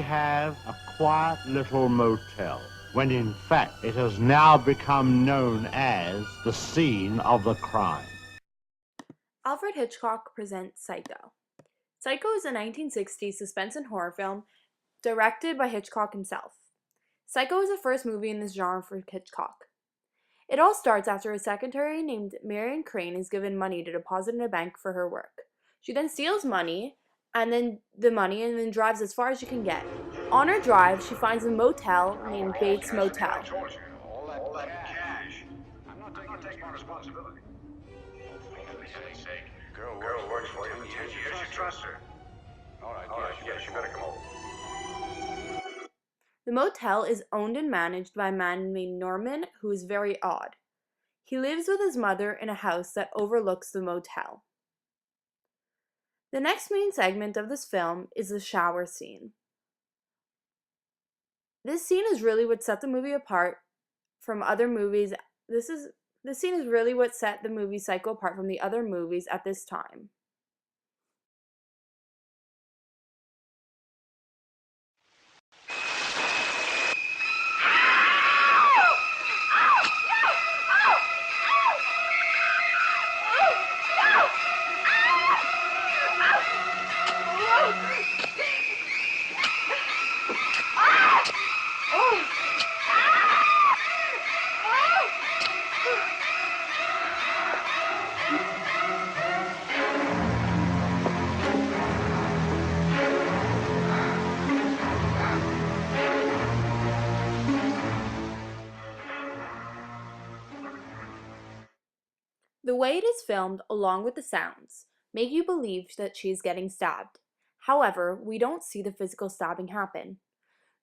have a quiet little motel, when in fact it has now become known as the scene of the crime. Alfred Hitchcock presents Psycho. Psycho is a 1960s suspense and horror film directed by Hitchcock himself. Psycho is the first movie in this genre for Hitchcock. It all starts after a secretary named Marion Crane is given money to deposit in a bank for her work. She then steals money and then drives as far as she can get. On her drive, she finds a motel named Bates Motel. All that cash. I'm not taking responsibility. For pity's sake. Girl works for you 10 years. You should trust her. All right, yes, you better come over. The motel is owned and managed by a man named Norman who is very odd. He lives with his mother in a house that overlooks the motel. The next main segment of this film is the shower scene. This scene is really what set the movie apart from other movies. This scene is really what set the movie Psycho apart from the other movies at this time. The way it is filmed, along with the sounds, make you believe that she is getting stabbed. However, we don't see the physical stabbing happen.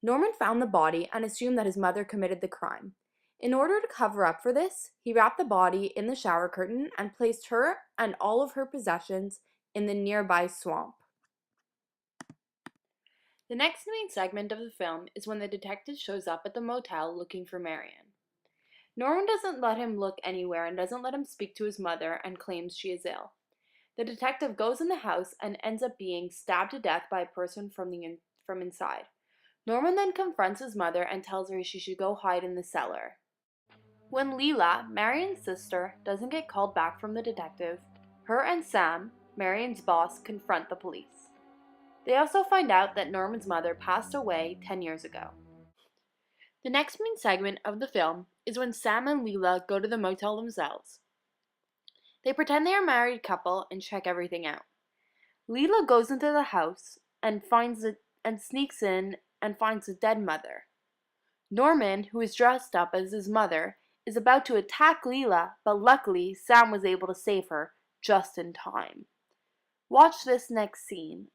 Norman found the body and assumed that his mother committed the crime. In order to cover up for this, he wrapped the body in the shower curtain and placed her and all of her possessions in the nearby swamp. The next main segment of the film is when the detective shows up at the motel looking for Marion. Norman doesn't let him look anywhere and doesn't let him speak to his mother and claims she is ill. The detective goes in the house and ends up being stabbed to death by a person from inside. Norman then confronts his mother and tells her she should go hide in the cellar. When Leela, Marion's sister, doesn't get called back from the detective, her and Sam, Marion's boss, confront the police. They also find out that Norman's mother passed away 10 years ago. The next main segment of the film is when Sam and Leela go to the motel themselves. They pretend they are a married couple and check everything out. Leela goes into the house and sneaks in and finds a dead mother. Norman, who is dressed up as his mother, is about to attack Leela, but luckily Sam was able to save her just in time. Watch this next scene.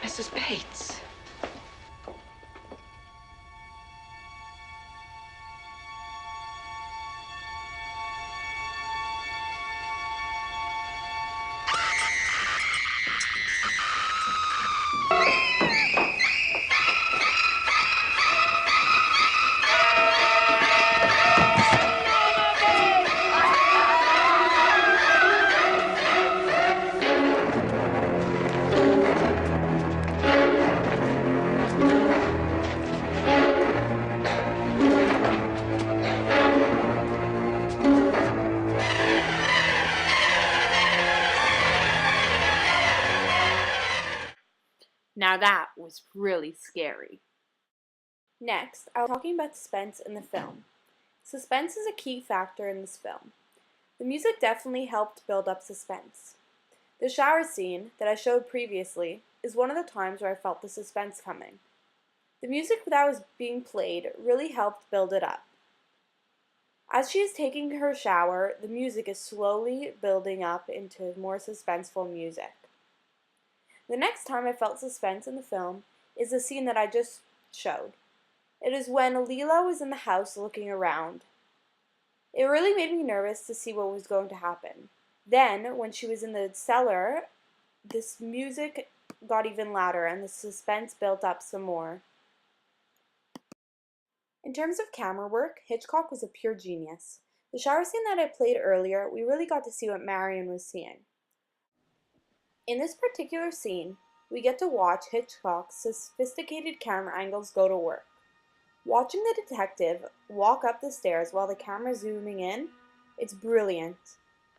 Mrs. Bates. Now that was really scary. Next, I'll be talking about suspense in the film. Suspense is a key factor in this film. The music definitely helped build up suspense. The shower scene that I showed previously is one of the times where I felt the suspense coming. The music that was being played really helped build it up. As she is taking her shower, the music is slowly building up into more suspenseful music. The next time I felt suspense in the film is the scene that I just showed. It is when Leela was in the house looking around. It really made me nervous to see what was going to happen. Then, when she was in the cellar, this music got even louder and the suspense built up some more. In terms of camera work, Hitchcock was a pure genius. The shower scene that I played earlier, we really got to see what Marion was seeing. In this particular scene, we get to watch Hitchcock's sophisticated camera angles go to work. Watching the detective walk up the stairs while the camera is zooming in, it's brilliant.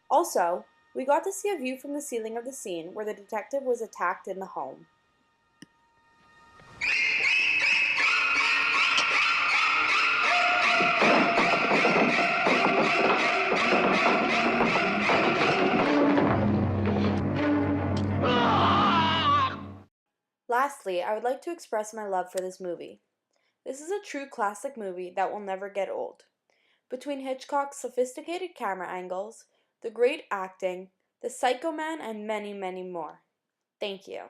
Also, we got to see a view from the ceiling of the scene where the detective was attacked in the home. Lastly, I would like to express my love for this movie. This is a true classic movie that will never get old. Between Hitchcock's sophisticated camera angles, the great acting, the Psycho Man, and many, many more. Thank you.